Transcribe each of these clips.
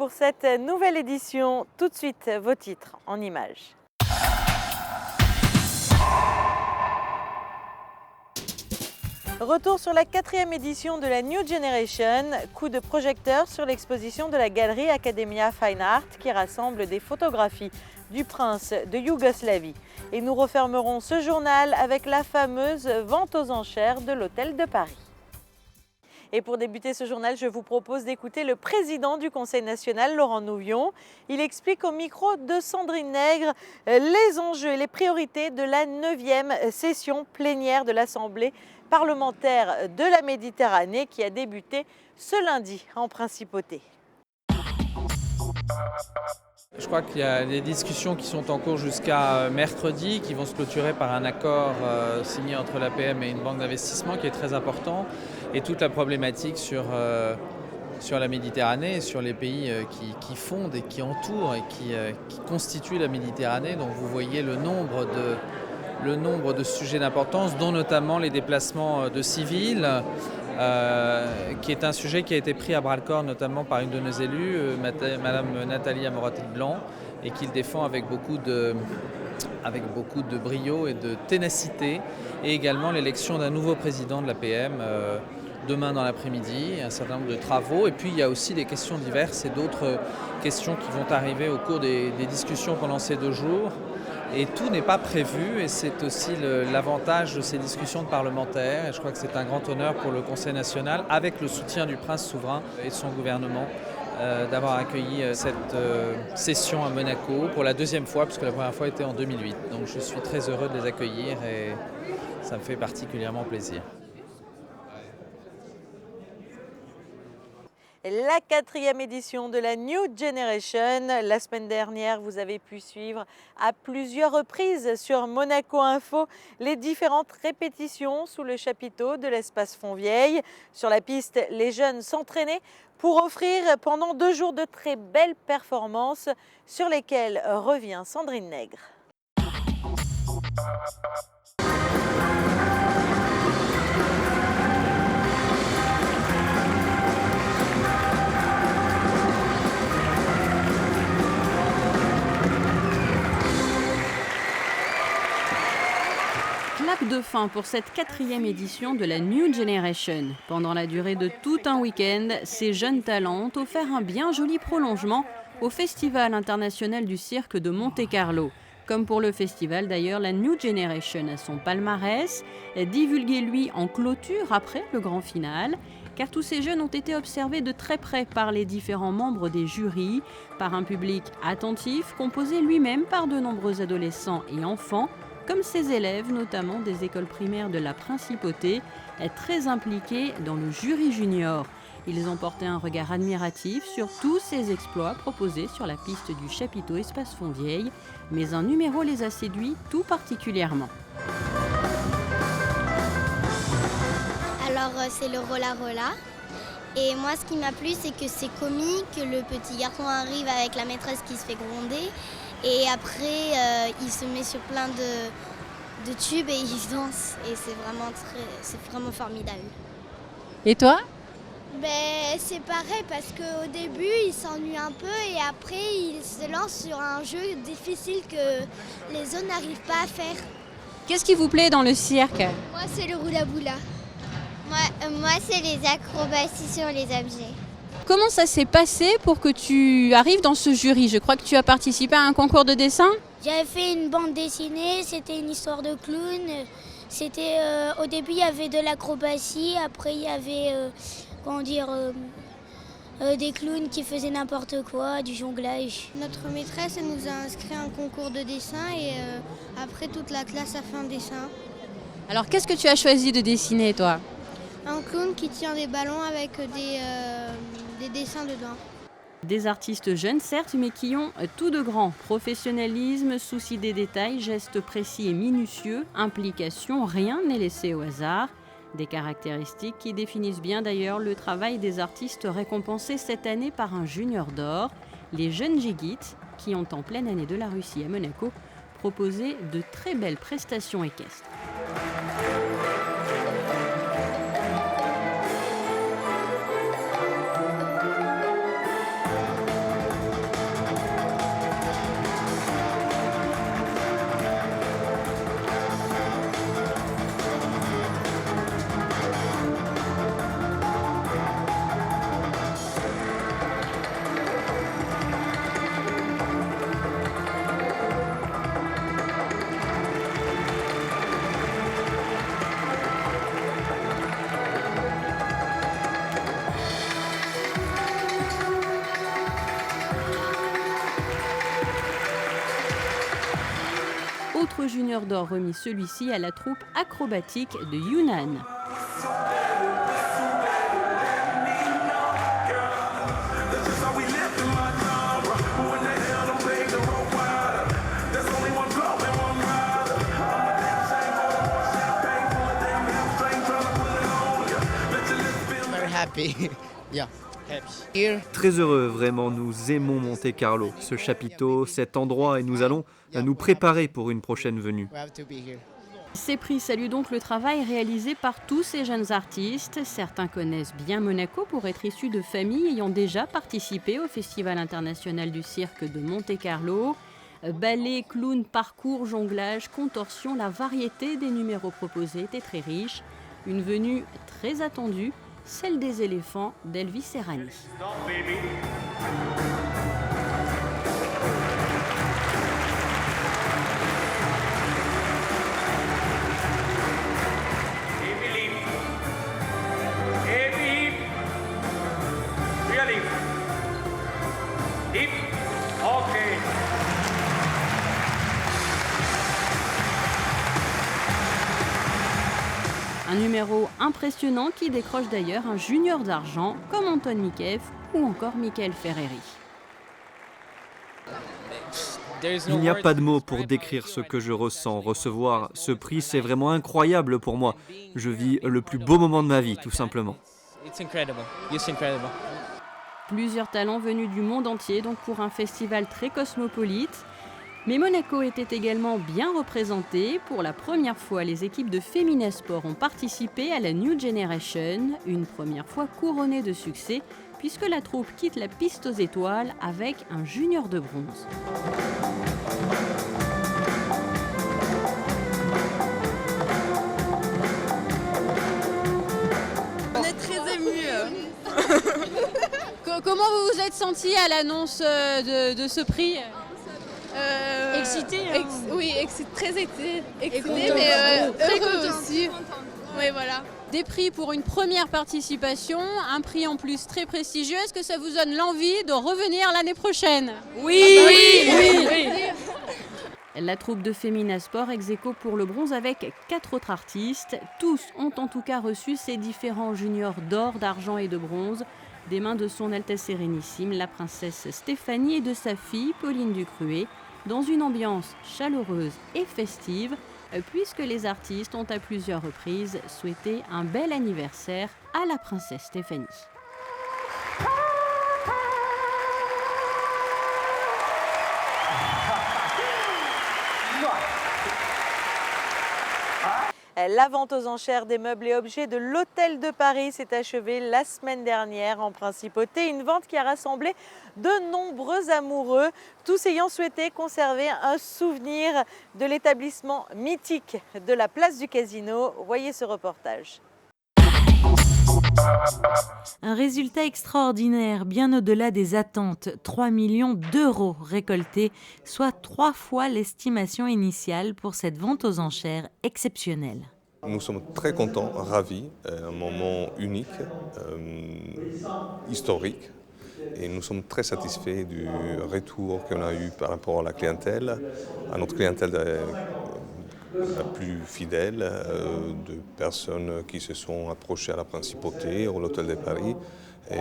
pour cette nouvelle édition. Tout de suite, vos titres en images. Retour sur la 4e édition de la New Generation, coup de projecteur sur l'exposition de la galerie Academia Fine Art qui rassemble des photographies du prince de Yougoslavie. Et nous refermerons ce journal avec la fameuse vente aux enchères de l'Hôtel de Paris. Et pour débuter ce journal, je vous propose d'écouter le président du Conseil national, Laurent Nouvion. Il explique au micro de Sandrine Nègre les enjeux et les priorités de la 9e session plénière de l'Assemblée parlementaire de la Méditerranée qui a débuté ce lundi en principauté. Je crois qu'il y a des discussions qui sont en cours jusqu'à mercredi, qui vont se clôturer par un accord signé entre l'APM et une banque d'investissement qui est très important. Et toute la problématique sur la Méditerranée et sur les pays qui fondent et qui entourent et qui constituent la Méditerranée. Donc vous voyez le nombre de sujets d'importance, dont notamment les déplacements de civils, qui est un sujet qui a été pris à bras-le-corps notamment par une de nos élues, Madame Nathalie Amorati-Blanc, et qu'il défend avec beaucoup de brio et de ténacité, et également l'élection d'un nouveau président de l'APM demain dans l'après-midi, un certain nombre de travaux, et puis il y a aussi des questions diverses et d'autres questions qui vont arriver au cours des discussions pendant ces 2 jours. Et tout n'est pas prévu, et c'est aussi l'avantage de ces discussions de parlementaires. Et je crois que c'est un grand honneur pour le Conseil national, avec le soutien du prince souverain et de son gouvernement, d'avoir accueilli cette session à Monaco pour la 2e fois, puisque la première fois était en 2008. Donc je suis très heureux de les accueillir et ça me fait particulièrement plaisir. La 4e édition de la New Generation. La semaine dernière, vous avez pu suivre à plusieurs reprises sur Monaco Info les différentes répétitions sous le chapiteau de l'espace Fontvieille. Sur la piste, les jeunes s'entraînaient pour offrir pendant 2 jours de très belles performances sur lesquelles revient Sandrine Nègre. Claque de fin pour cette 4e édition de la New Generation. Pendant la durée de tout un week-end, ces jeunes talents ont offert un bien joli prolongement au Festival international du cirque de Monte-Carlo. Comme pour le festival d'ailleurs, la New Generation a son palmarès, divulgué lui en clôture après le grand final, car tous ces jeunes ont été observés de très près par les différents membres des jurys, par un public attentif, composé lui-même par de nombreux adolescents et enfants, comme ses élèves, notamment des écoles primaires de la Principauté, très impliqués dans le jury junior. Ils ont porté un regard admiratif sur tous ces exploits proposés sur la piste du chapiteau Espace Fontvieille, mais un numéro les a séduits tout particulièrement. Alors c'est le Rolla Rolla. Et moi ce qui m'a plu c'est que c'est comique, que le petit garçon arrive avec la maîtresse qui se fait gronder. Et après, il se met sur plein de tubes et il danse. Et c'est vraiment formidable. Et toi ? C'est pareil parce qu'au début, il s'ennuie un peu et après, il se lance sur un jeu difficile que les autres n'arrivent pas à faire. Qu'est-ce qui vous plaît dans le cirque ? Moi, c'est le roula boula. Moi, c'est les acrobaties sur les objets. Comment ça s'est passé pour que tu arrives dans ce jury ? Je crois que tu as participé à un concours de dessin ? J'avais fait une bande dessinée, c'était une histoire de clown. Au début, il y avait de l'acrobatie, après il y avait des clowns qui faisaient n'importe quoi, du jonglage. Notre maîtresse elle nous a inscrit à un concours de dessin et après toute la classe a fait un dessin. Alors qu'est-ce que tu as choisi de dessiner toi ? Un clown qui tient des ballons avec des dessins dedans. Des artistes jeunes certes, mais qui ont tout de grand. Professionnalisme, souci des détails, gestes précis et minutieux, implication, rien n'est laissé au hasard. Des caractéristiques qui définissent bien d'ailleurs le travail des artistes récompensés cette année par un Junior d'or, les jeunes Gigites, qui ont en pleine année de la Russie à Monaco proposé de très belles prestations équestres. Junior d'or remis celui-ci à la troupe acrobatique de Yunnan. Très heureux, vraiment, nous aimons Monte Carlo, ce chapiteau, cet endroit, et nous allons nous préparer pour une prochaine venue. Ces prix saluent donc le travail réalisé par tous ces jeunes artistes. Certains connaissent bien Monaco pour être issus de familles ayant déjà participé au Festival international du cirque de Monte Carlo. Ballet, clown, parcours, jonglage, contorsion, la variété des numéros proposés était très riche. Une venue très attendue, celle des éléphants d'Elvis Serrani. Un numéro impressionnant qui décroche d'ailleurs un junior d'argent comme Anton Mikhev ou encore Michael Ferreri. Il n'y a pas de mots pour décrire ce que je ressens. Recevoir ce prix, c'est vraiment incroyable pour moi. Je vis le plus beau moment de ma vie, tout simplement. Plusieurs talents venus du monde entier, donc pour un festival très cosmopolite. Mais Monaco était également bien représenté. Pour la première fois, les équipes de Femina Sport ont participé à la New Generation, une première fois couronnée de succès, puisque la troupe quitte la piste aux étoiles avec un junior de bronze. On est très émus. Comment vous vous êtes senti à l'annonce de ce prix ? Excité. Oui, très excité, mais très heureux aussi. Oui, voilà. Des prix pour une première participation, un prix en plus très prestigieux. Est-ce que ça vous donne l'envie de revenir l'année prochaine ? Oui. La troupe de Femina Sport ex aequo pour le bronze avec 4 autres artistes. Tous ont en tout cas reçu ces différents juniors d'or, d'argent et de bronze des mains de son Altesse Sérénissime, la princesse Stéphanie, et de sa fille Pauline Ducruet, dans une ambiance chaleureuse et festive, puisque les artistes ont à plusieurs reprises souhaité un bel anniversaire à la princesse Stéphanie. La vente aux enchères des meubles et objets de l'Hôtel de Paris s'est achevée la semaine dernière en principauté. Une vente qui a rassemblé de nombreux amoureux, tous ayant souhaité conserver un souvenir de l'établissement mythique de la place du Casino. Voyez ce reportage. Un résultat extraordinaire, bien au-delà des attentes. 3 millions d'euros récoltés, soit 3 fois l'estimation initiale pour cette vente aux enchères exceptionnelle. Nous sommes très contents, ravis, un moment unique, historique. Et nous sommes très satisfaits du retour qu'on a eu par rapport à la clientèle, à notre clientèle la plus fidèle, de personnes qui se sont approchées à la principauté, à l'Hôtel de Paris. Et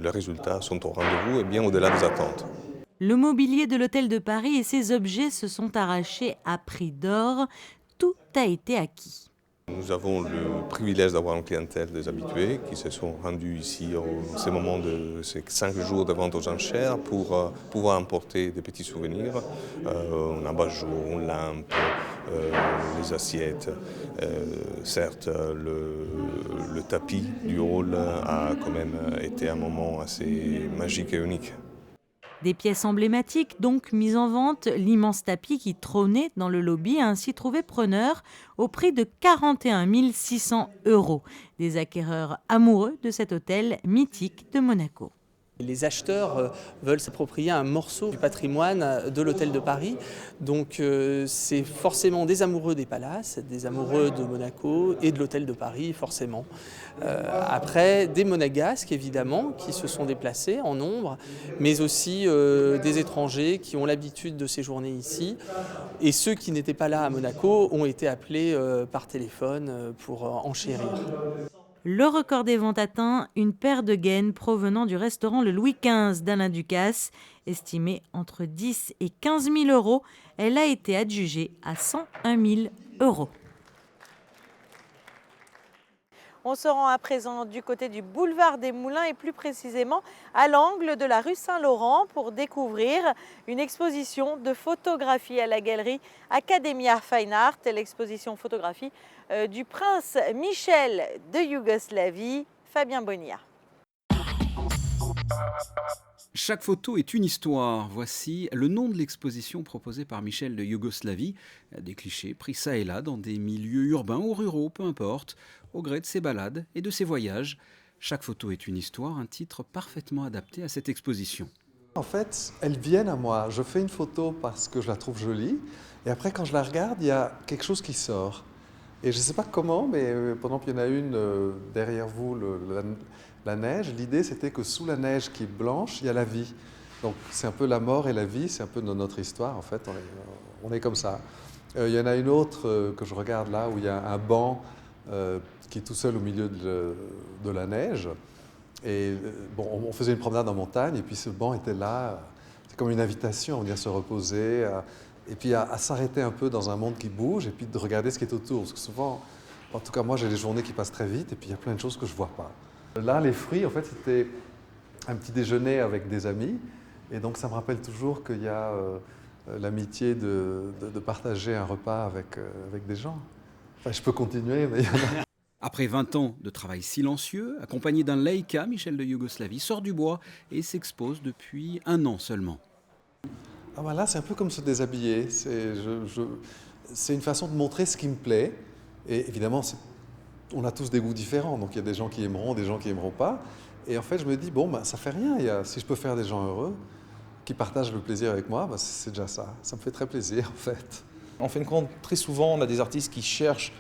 les résultats sont au rendez-vous et bien au-delà des attentes. Le mobilier de l'Hôtel de Paris et ses objets se sont arrachés à prix d'or. Tout a été acquis. Nous avons le privilège d'avoir une clientèle des habitués qui se sont rendus ici en ces moments de ces 5 jours de vente aux enchères pour pouvoir emporter des petits souvenirs, un abat-jour, une lampe, les assiettes. Certes, le tapis du hall a quand même été un moment assez magique et unique. Des pièces emblématiques donc mises en vente, l'immense tapis qui trônait dans le lobby a ainsi trouvé preneur au prix de 41 600 €. Des acquéreurs amoureux de cet hôtel mythique de Monaco. Les acheteurs veulent s'approprier un morceau du patrimoine de l'hôtel de Paris. Donc c'est forcément des amoureux des palaces, des amoureux de Monaco et de l'hôtel de Paris forcément. Après des monégasques évidemment qui se sont déplacés en nombre, mais aussi des étrangers qui ont l'habitude de séjourner ici. Et ceux qui n'étaient pas là à Monaco ont été appelés par téléphone pour enchérir. Le record des ventes atteint, une paire de gaines provenant du restaurant Le Louis XV d'Alain Ducasse. Estimée entre 10 et 15 000 euros, elle a été adjugée à 101 000 euros. On se rend à présent du côté du boulevard des Moulins et plus précisément à l'angle de la rue Saint-Laurent pour découvrir une exposition de photographie à la galerie Academia Fine Art, l'exposition photographie du prince Michel de Yougoslavie, Fabien Bonilla. Chaque photo est une histoire. Voici le nom de l'exposition proposée par Michel de Yougoslavie. Des clichés pris ça et là dans des milieux urbains ou ruraux, peu importe, au gré de ses balades et de ses voyages. Chaque photo est une histoire, un titre parfaitement adapté à cette exposition. En fait, elles viennent à moi. Je fais une photo parce que je la trouve jolie. Et après, quand je la regarde, il y a quelque chose qui sort. Et je ne sais pas comment, mais pendant qu'il y en a une derrière vous, la neige, l'idée c'était que sous la neige qui est blanche, il y a la vie. Donc c'est un peu la mort et la vie, c'est un peu notre histoire en fait, on est comme ça. Il y en a une autre que je regarde là où il y a un banc qui est tout seul au milieu de la neige. Et bon, on faisait une promenade en montagne et puis ce banc était là, c'est comme une invitation à venir se reposer et puis à s'arrêter un peu dans un monde qui bouge et puis de regarder ce qui est autour. Parce que souvent, en tout cas moi j'ai des journées qui passent très vite et puis il y a plein de choses que je ne vois pas. Là, les fruits, en fait, c'était un petit déjeuner avec des amis. Et donc, ça me rappelle toujours qu'il y a l'amitié de partager un repas avec des gens. Enfin, je peux continuer, mais... Après 20 ans de travail silencieux, accompagné d'un Leica, Michel de Yougoslavie sort du bois et s'expose depuis 1 an seulement. Ah ben là, c'est un peu comme se déshabiller. C'est une façon de montrer ce qui me plaît. Et évidemment, on a tous des goûts différents, donc il y a des gens qui aimeront, des gens qui n'aimeront pas. Et en fait, je me dis, bon, ben, ça fait rien. Si je peux faire des gens heureux, qui partagent le plaisir avec moi, ben, c'est déjà ça. Ça me fait très plaisir, en fait. En fin de compte, très souvent, on a des artistes qui cherchent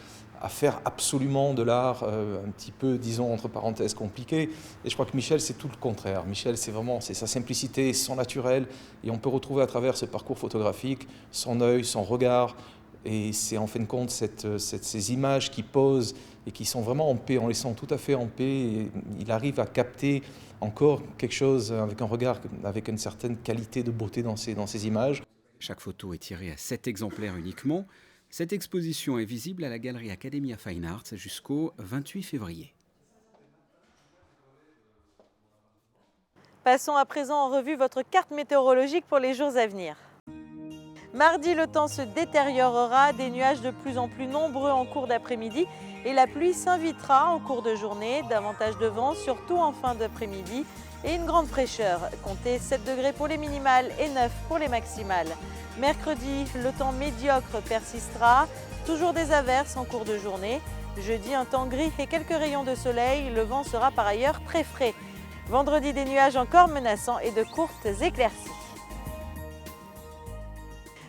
à faire absolument de l'art un petit peu, disons, entre parenthèses, compliqué. Et je crois que Michel, c'est tout le contraire. Michel, c'est sa simplicité, son naturel. Et on peut retrouver à travers ce parcours photographique son œil, son regard. Et c'est en fin de compte ces images qui posent et qui sont vraiment en paix, on les sent tout à fait en paix. Et il arrive à capter encore quelque chose avec un regard, avec une certaine qualité de beauté dans ces images. Chaque photo est tirée à 7 exemplaires uniquement. Cette exposition est visible à la galerie Academia Fine Arts jusqu'au 28 février. Passons à présent en revue votre carte météorologique pour les jours à venir. Mardi, le temps se détériorera, des nuages de plus en plus nombreux en cours d'après-midi et la pluie s'invitera en cours de journée. Davantage de vent, surtout en fin d'après-midi, et une grande fraîcheur. Comptez 7 degrés pour les minimales et 9 pour les maximales. Mercredi, le temps médiocre persistera, toujours des averses en cours de journée. Jeudi, un temps gris et quelques rayons de soleil, le vent sera par ailleurs très frais. Vendredi, des nuages encore menaçants et de courtes éclaircies.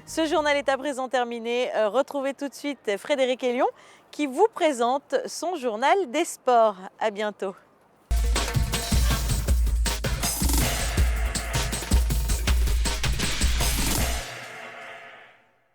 Ce journal est à présent terminé. Retrouvez tout de suite Frédéric Hélion qui vous présente son journal des sports. À bientôt.